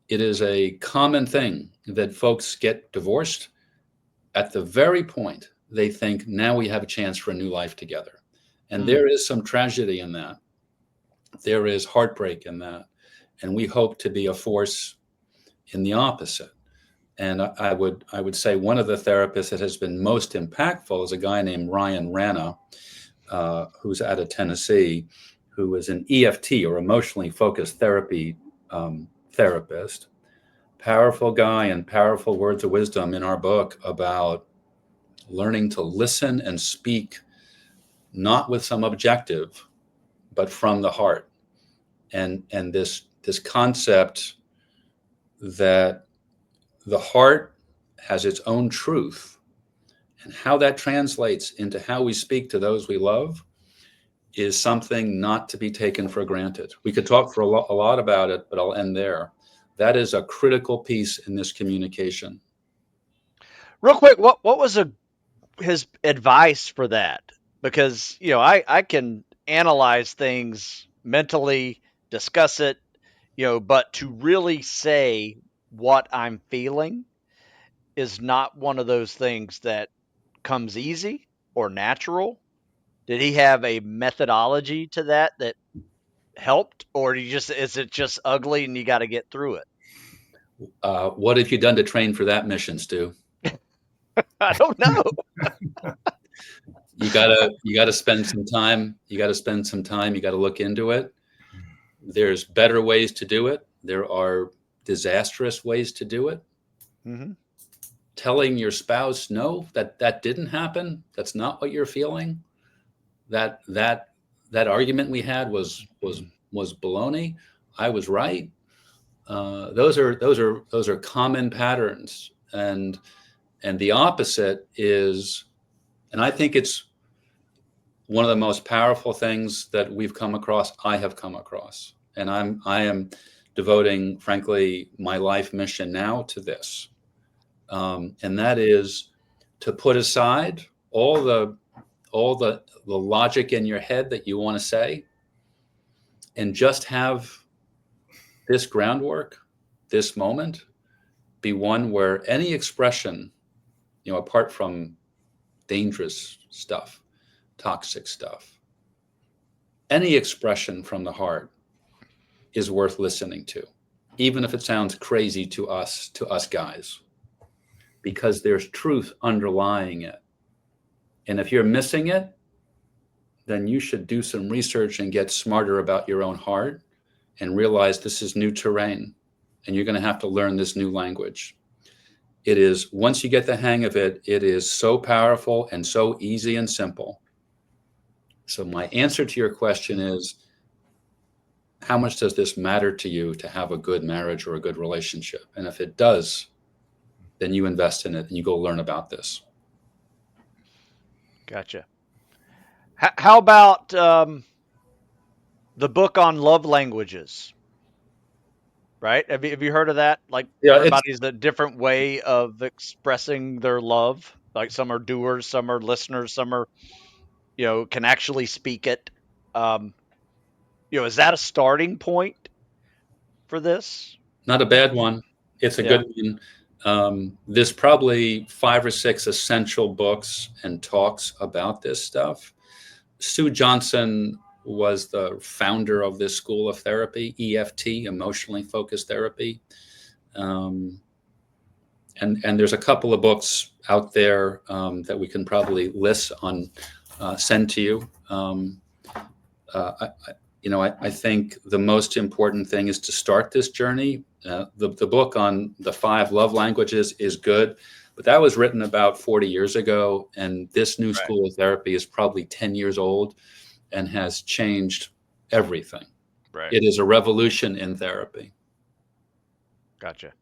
It is a common thing that folks get divorced at the very point they think, now we have a chance for a new life together. And there is some tragedy in that. There is heartbreak in that. And we hope to be a force in the opposite. And I would say one of the therapists that has been most impactful is a guy named Ryan Rana, who's out of Tennessee, who is an EFT, or emotionally focused therapy therapist. Powerful guy, and powerful words of wisdom in our book about learning to listen and speak, not with some objective, but from the heart. And this concept that the heart has its own truth, and how that translates into how we speak to those we love is something not to be taken for granted. We could talk for a lot about it, but I'll end there. That is a critical piece in this communication.
Real quick, what was his advice for that? because I can analyze things mentally, discuss it, but to really say what I'm feeling is not one of those things that comes easy or natural. Did he have a methodology to that helped, or is it just ugly and you got to get through it?
What have you done to train for that mission, Stu?
I don't know.
You gotta spend some time. You gotta spend some time. You gotta look into it. There's better ways to do it. There are disastrous ways to do it.
Mm-hmm.
Telling your spouse, no, that didn't happen. That's not what you're feeling. That argument we had was baloney. I was right. Those are common patterns, and the opposite is, and I think it's one of the most powerful things that we've come across. I have come across, and I am devoting, frankly, my life mission now to this, and that is to put aside all the logic in your head that you want to say, and just have this groundwork, this moment, be one where any expression, apart from dangerous stuff, toxic stuff, any expression from the heart is worth listening to, even if it sounds crazy to us guys, because there's truth underlying it. And if you're missing it, then you should do some research and get smarter about your own heart and realize this is new terrain and you're going to have to learn this new language. It is, once you get the hang of it, it is so powerful and so easy and simple. So my answer to your question is, how much does this matter to you to have a good marriage or a good relationship? And if it does, then you invest in it and you go learn about this.
Gotcha. How about the book on love languages? Right? Have you heard of that? Like,
Yeah,
everybody's a different way of expressing their love. Like, some are doers, some are listeners, some are can actually speak it. Um, is that a starting point for this?
not a bad one. It's a
Yeah.
good one. There's probably 5 or 6 essential books and talks about this stuff. Sue Johnson was the founder of this school of therapy, EFT, emotionally focused therapy. And there's a couple of books out there that we can probably list on, send to you. I think the most important thing is to start this journey. The book on the 5 love languages is good, but that was written about 40 years ago. And this new school of therapy is probably 10 years old and has changed everything.
Right.
It is a revolution in therapy.
Gotcha.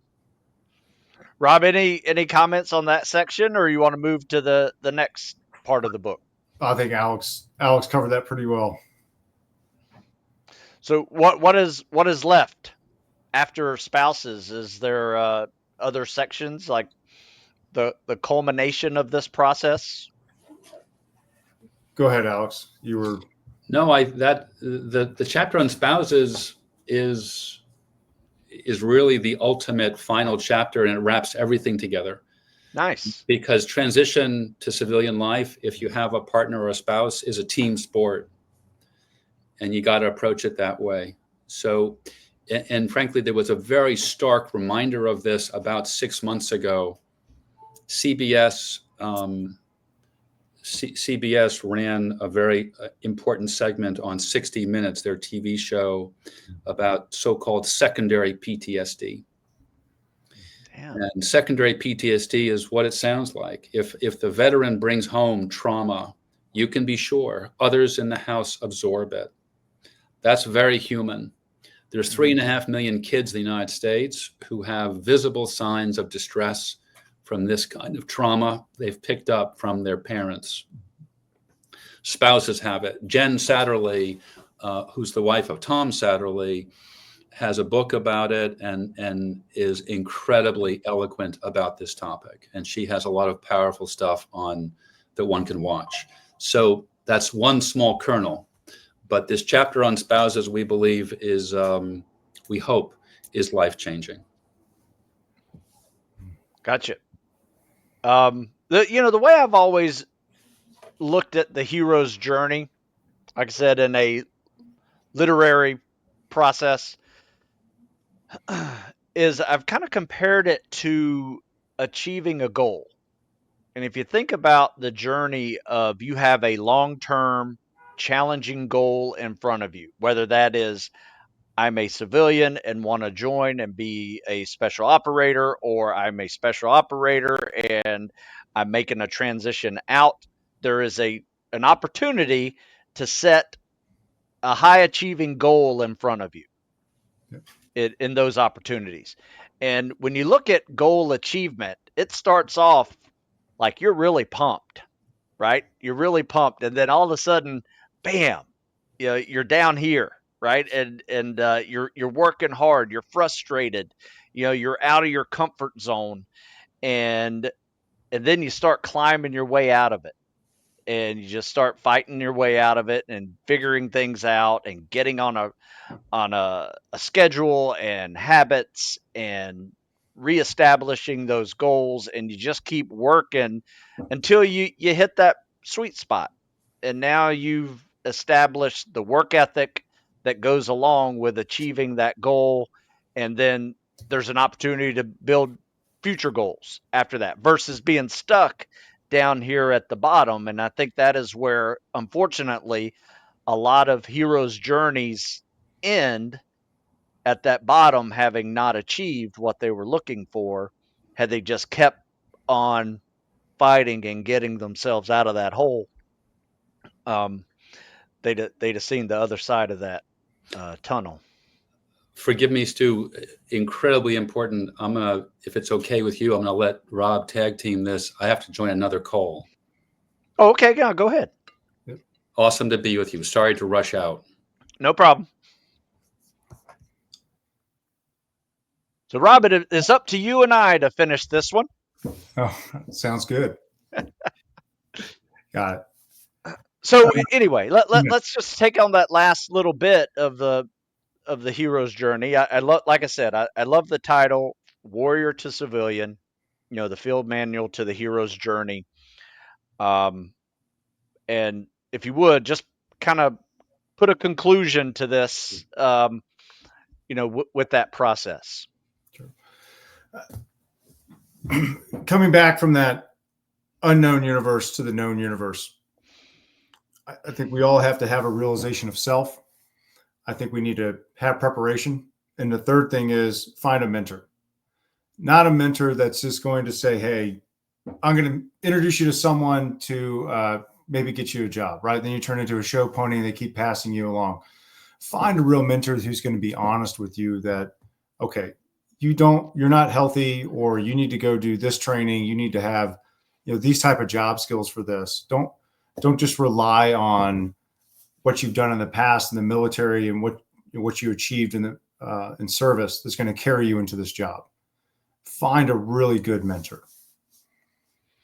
Rob, any comments on that section, or you want to move to the next part of the book?
I think Alex covered that pretty well.
So what is left after spouses? Is there other sections, like the culmination of this process?
Go ahead, Alex. You were
No, the chapter on spouses is really the ultimate final chapter, and it wraps everything together.
Nice.
Because transition to civilian life, if you have a partner or a spouse, is a team sport, and you got to approach it that way. So, and frankly, there was a very stark reminder of this about 6 months ago. CBS ran a very important segment on 60 Minutes, their TV show, about so-called secondary PTSD.
Damn.
And secondary PTSD is what it sounds like. If the veteran brings home trauma, you can be sure others in the house absorb it. That's very human. There's 3.5 million kids in the United States who have visible signs of distress from this kind of trauma they've picked up from their parents. Spouses have it. Jen Satterley, who's the wife of Tom Satterley, has a book about it and is incredibly eloquent about this topic. And she has a lot of powerful stuff on that one can watch. So That's one small kernel. But this chapter on spouses, we believe, is, we hope, is life-changing.
Gotcha. The way I've always looked at the hero's journey, like I said, in a literary process, is I've kind of compared it to achieving a goal. And if you think about the journey of you have a long-term challenging goal in front of you, whether that is I'm a civilian and want to join and be a special operator, or I'm a special operator and I'm making a transition out, there is an opportunity to set a high achieving goal in front of you in those opportunities. And when you look at goal achievement, it starts off like you're really pumped, right? You're really pumped, and then all of a sudden, bam, you're down here, right? And you're working hard, you're frustrated, you're out of your comfort zone, and then you start climbing your way out of it, and you just start fighting your way out of it and figuring things out and getting on a schedule and habits and reestablishing those goals, and you just keep working until you hit that sweet spot, and now you've established the work ethic that goes along with achieving that goal, and then there's an opportunity to build future goals after that versus being stuck down here at the bottom. And I think that is where, unfortunately, a lot of heroes' journeys end, at that bottom, having not achieved what they were looking for. Had they just kept on fighting and getting themselves out of that hole, um, they'd have seen the other side of that tunnel.
Forgive me, Stu, incredibly important. If it's okay with you, I'm gonna let Rob tag team this. I have to join another call.
Oh, okay, yeah, go ahead.
Awesome to be with you. Sorry to rush out.
No problem. So, Rob, it's up to you and I to finish this one.
Oh, sounds good. Got it.
So anyway, let's just take on that last little bit of the hero's journey. I love, like I said, I love the title, Warrior to Civilian, the field manual to the hero's journey. And if you would just kind of put a conclusion to this, with that process.
Sure. Coming back from that unknown universe to the known universe, I think we all have to have a realization of self. I think we need to have preparation. And the third thing is find a mentor, not a mentor that's just going to say, hey, I'm going to introduce you to someone to maybe get you a job, right? Then you turn into a show pony and they keep passing you along. Find a real mentor who's going to be honest with you that, okay, you're not healthy, or you need to go do this training. You need to have, these type of job skills for this. Don't just rely on what you've done in the past in the military and what you achieved in service that's going to carry you into this job. Find a really good mentor.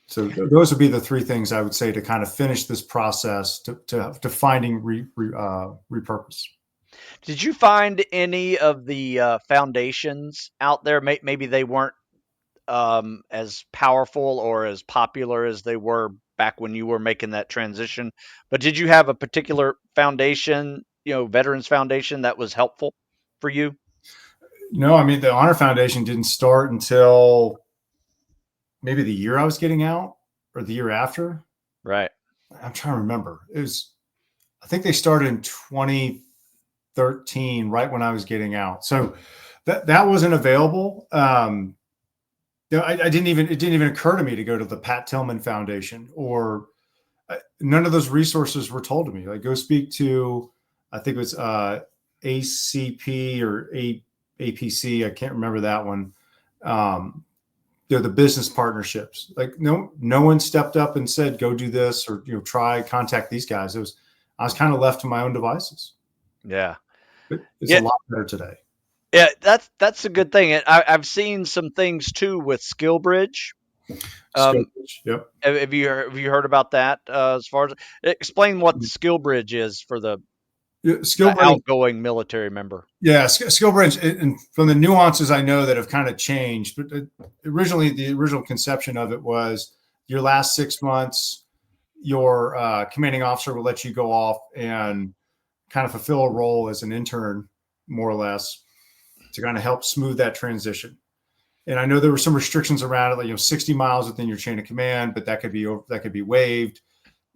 So those would be the three things I would say to kind of finish this process to finding repurpose.
Did you find any of the foundations out there? Maybe they weren't as powerful or as popular as they were back when you were making that transition, but did you have a particular foundation, Veterans Foundation, that was helpful for you?
No, I mean, the Honor Foundation didn't start until maybe the year I was getting out or the year after.
Right.
I'm trying to remember. I think they started in 2013, right when I was getting out. So that wasn't available. It didn't even occur to me to go to the Pat Tillman Foundation, or none of those resources were told to me. Like, go speak to, I think it was ACP or APC. I can't remember that one. The business partnerships. Like, no one stepped up and said, go do this, or contact these guys. I was kind of left to my own devices.
Yeah.
But it's a lot better today.
Yeah, that's a good thing. I've seen some things too with SkillBridge. Um,
Yep.
have you heard about that? As far as explain what the skill bridge is for the
Yeah, skill bridge.
outgoing military member.
Yeah, skill bridge, and from the nuances I know that have kind of changed, but originally the original conception of it was your last 6 months, your commanding officer will let you go off and kind of fulfill a role as an intern, more or less, to kind of help smooth that transition. And I know there were some restrictions around it, like 60 miles within your chain of command, but that could be waived.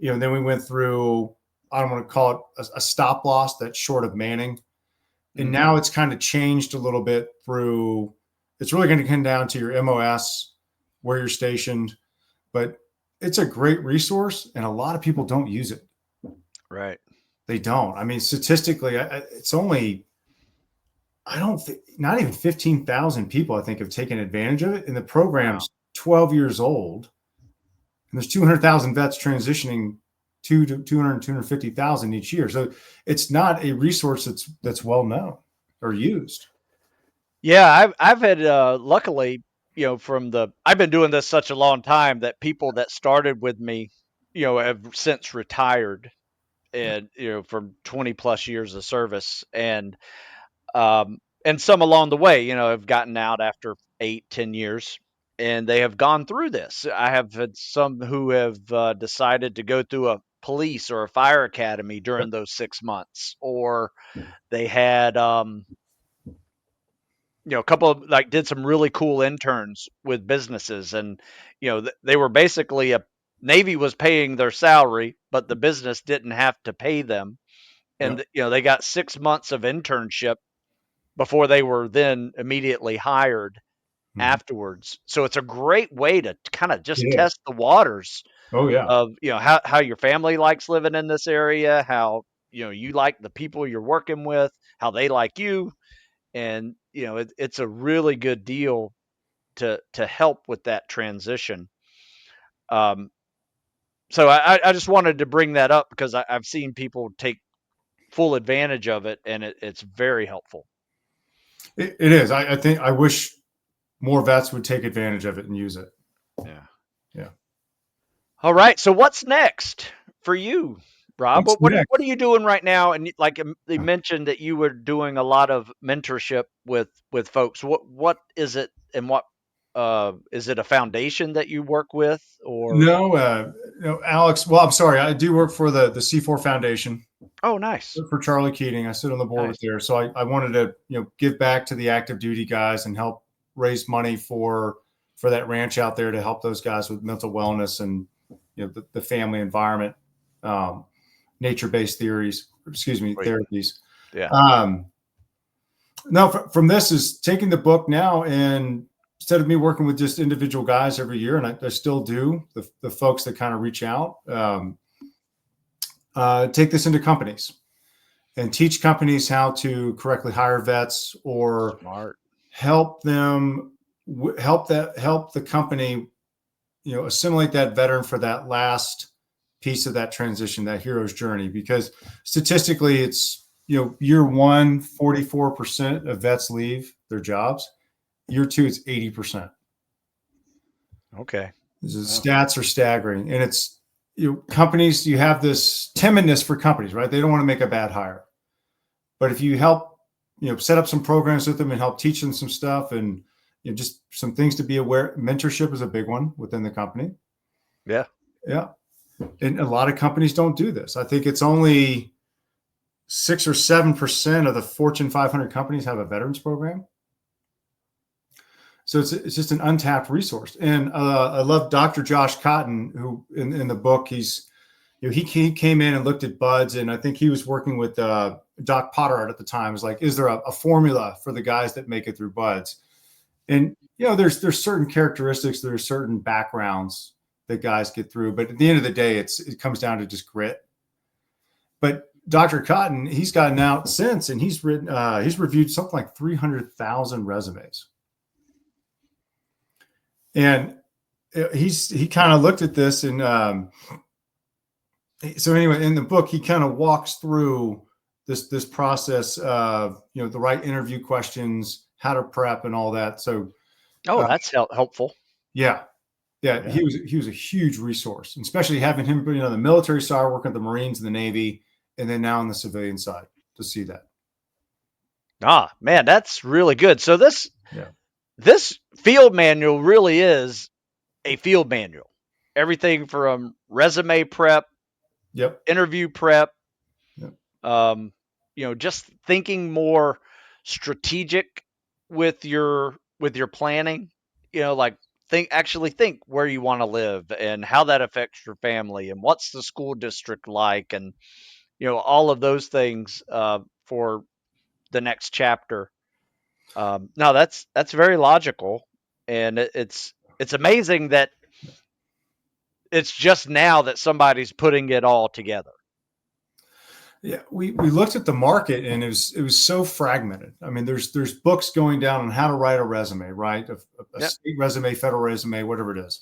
And then we went through, I don't want to call it a stop loss that's short of manning. And now it's kind of changed a little bit through, it's really going to come down to your MOS, where you're stationed, but it's a great resource and a lot of people don't use it.
Right.
They don't. I mean, statistically, it's only, I don't think, not even 15,000 people, I think, have taken advantage of it. And the program's 12 years old. And there's 200,000 vets transitioning to 250,000 each year. So it's not a resource that's well known or used.
Yeah, I've had luckily, I've been doing this such a long time that people that started with me, have since retired, and from 20 plus years of service, and some along the way, have gotten out after 8, 10 years, and they have gone through this. I have had some who have decided to go through a police or a fire academy during those 6 months, or they had a couple of did some really cool interns with businesses, and they were basically a Navy was paying their salary, but the business didn't have to pay them, and they got 6 months of internship before they were then immediately hired afterwards. So it's a great way to kind of just test the waters
Oh yeah.
of how your family likes living in this area, how you like the people you're working with, how they like you, and it's a really good deal to help with that transition. Um, so I just wanted to bring that up because I've seen people take full advantage of it, and it's very helpful.
It is. I think I wish more vets would take advantage of it and use it.
Yeah.
Yeah.
All right. So what's next for you, Rob?
What's
What
next?
are you doing right now? And like they mentioned that you were doing a lot of mentorship with folks. What is it, and what is it a foundation that you work with, or?
No, Alex. Well, I'm sorry. I do work for the C4 Foundation.
Oh, nice.
For Charlie Keating. I sit on the board with there. So I wanted to, give back to the active duty guys and help raise money for that ranch out there to help those guys with mental wellness and, the family environment, nature-based therapies.
Yeah.
Now from this is taking the book now, and instead of me working with just individual guys every year, and I still do, the folks that kind of reach out, take this into companies and teach companies how to correctly hire vets, or
Smart.
help them help the company, assimilate that veteran for that last piece of that transition, that hero's journey. Because statistically, it's, year one, 44% of vets leave their jobs. Year two, it's 80%.
Okay.
The stats are staggering, and it's, companies, you have this timidness for companies, right? They don't want to make a bad hire. But if you help, set up some programs with them and help teach them some stuff, and just some things to be aware. Mentorship is a big one within the company.
Yeah.
Yeah. And a lot of companies don't do this. I think it's only 6 or 7% of the Fortune 500 companies have a veterans program. So it's just an untapped resource. And I love Dr. Josh Cotton, who in the book, he came in and looked at buds, and I think he was working with Doc Potterart at the time. It was like, is there a formula for the guys that make it through buds? And there's certain characteristics, there's certain backgrounds that guys get through, but at the end of the day, it comes down to just grit. But Dr. Cotton, he's gotten out since, and he's reviewed something like 300,000 resumes, and he kind of looked at this, and so anyway, in the book, he kind of walks through this process of, the right interview questions, how to prep, and all that. So,
that's helpful.
Yeah, Yeah,
Yeah.
he was a huge resource, especially having him, the military side, working at the Marines and the Navy, and then now on the civilian side to see that.
Ah, man, that's really good. So
Yeah.
this field manual really is a field manual. Everything from resume prep,
Yep.
interview prep,
Yep.
um, just thinking more strategic with your planning. Like think where you want to live and how that affects your family and what's the school district like, and all of those things for the next chapter. No, that's very logical, and it's amazing that it's just now that somebody's putting it all together.
Yeah, we looked at the market and it was so fragmented. I mean, there's books going down on how to write a resume, right? A
Yep.
state resume, federal resume, whatever it is.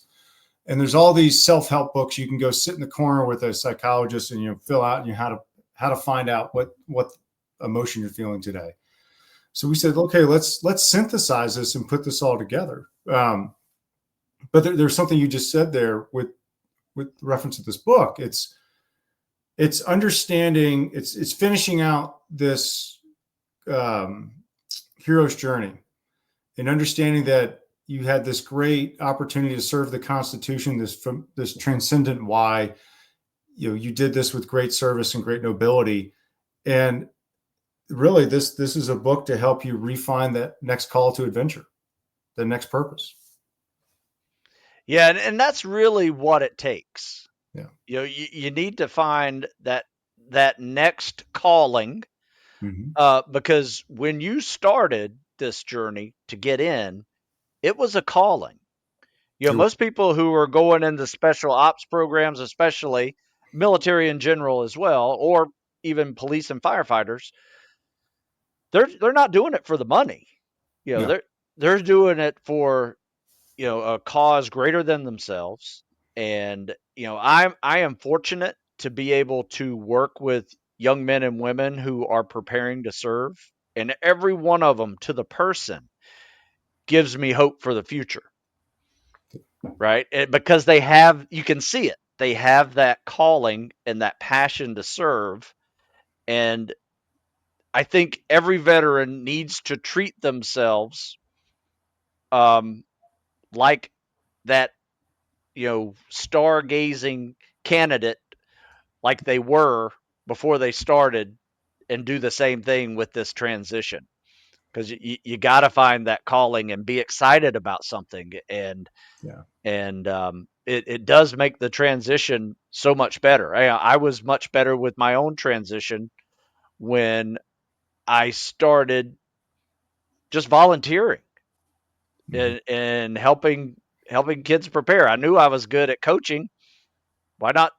And there's all these self-help books. You can go sit in the corner with a psychologist and fill out how to find out what emotion you're feeling today. So we said, okay, let's synthesize this and put this all together. But there's something you just said there with reference to this book. It's understanding, it's finishing out this um, hero's journey and understanding that you had this great opportunity to serve the Constitution, this transcendent why. You did this with great service and great nobility, and really, this is a book to help you refine that next call to adventure, the next purpose.
Yeah, and that's really what it takes.
Yeah.
You need to find that next calling,
Mm-hmm.
because when you started this journey to get in, it was a calling. Most people who are going into special ops programs, especially military in general as well, or even police and firefighters, they're not doing it for the money.
No.
They're doing it for a cause greater than themselves. And I am fortunate to be able to work with young men and women who are preparing to serve, and every one of them to the person gives me hope for the future, right? Because you can see it, they have that calling and that passion to serve. And I think every veteran needs to treat themselves um, like that, stargazing candidate, like they were before they started, and do the same thing with this transition, because you got to find that calling and be excited about something.
Yeah.
And it does make the transition so much better. I was much better with my own transition when I started just volunteering
Mm-hmm.
and helping kids prepare. I knew I was good at coaching. Why not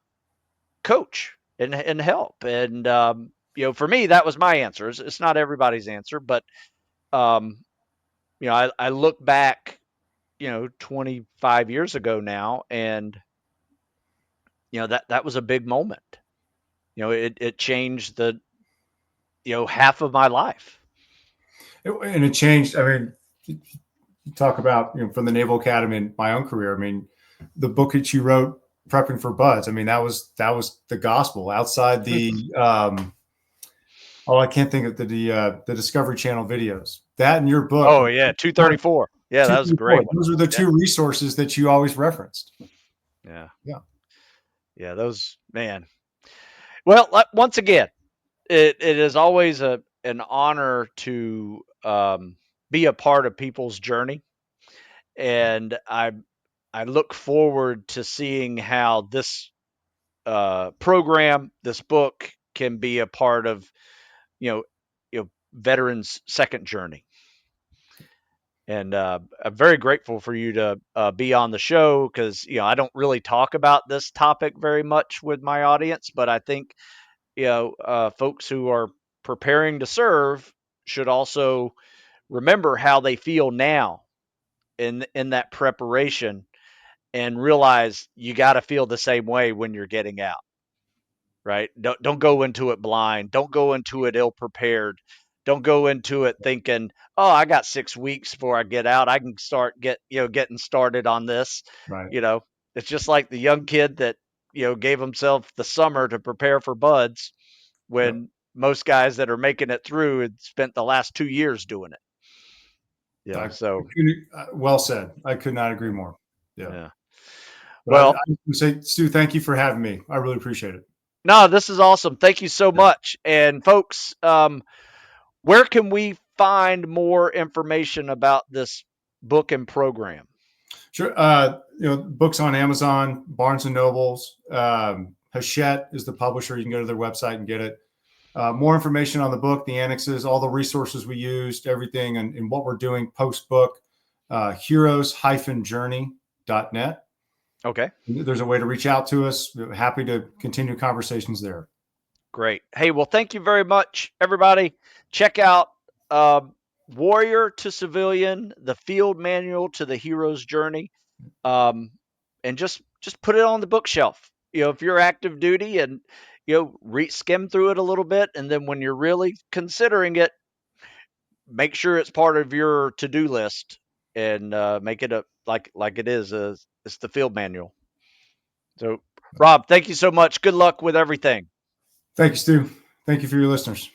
coach and help? And for me, that was my answer. It's not everybody's answer, but um, I look back, 25 years ago now, and that was a big moment. It changed the half of my life.
And it changed. I mean, you talk about from the Naval Academy and my own career. I mean, the book that you wrote, prepping for buds. I mean, that was the gospel outside the. Oh, I can't think of the Discovery Channel videos. That in your book,
Oh yeah, 234. Yeah, that was a great one.
those are the
Yeah,
two resources that you always referenced.
yeah,
Yeah.
yeah. Those, man. Well, once again, it is always an honor to be a part of people's journey, and I look forward to seeing how this program, this book, can be a part of you know veterans' second journey. And I'm very grateful for you to be on the show, because I don't really talk about this topic very much with my audience, but I think folks who are preparing to serve should also remember how they feel now in that preparation, and realize you got to feel the same way when you're getting out, right? Don't go into it blind. Don't go into it ill prepared. Don't go into it thinking, "Oh, I got 6 weeks before I get out. I can start getting started on this."
Right.
You know, it's just like the young kid that, gave himself the summer to prepare for buds
Yep.
when most guys that are making it through had spent the last 2 years doing it. So
Well said. I could not agree more. Yeah.
yeah.
But
Well,
I would say, Stu, thank you for having me. I really appreciate it.
no, this is awesome. Thank you so much. And folks, where can we find more information about this book and program?
Sure. Books on Amazon, Barnes and Nobles. Hachette is the publisher. You can go to their website and get it. More information on the book, the annexes, all the resources we used, everything, and what we're doing post book. Heroes-journey.net.
Okay.
There's a way to reach out to us. We're happy to continue conversations there.
Great. Hey, well, thank you very much, everybody. Check out Warrior to Civilian, the Field Manual to the Hero's Journey, and just put it on the bookshelf. If you're active duty, and skim through it a little bit, and then when you're really considering it, make sure it's part of your to-do list, and make it like it is. It's the Field Manual. So, Rob, thank you so much. Good luck with everything.
Thank you, Stu. Thank you for your listeners.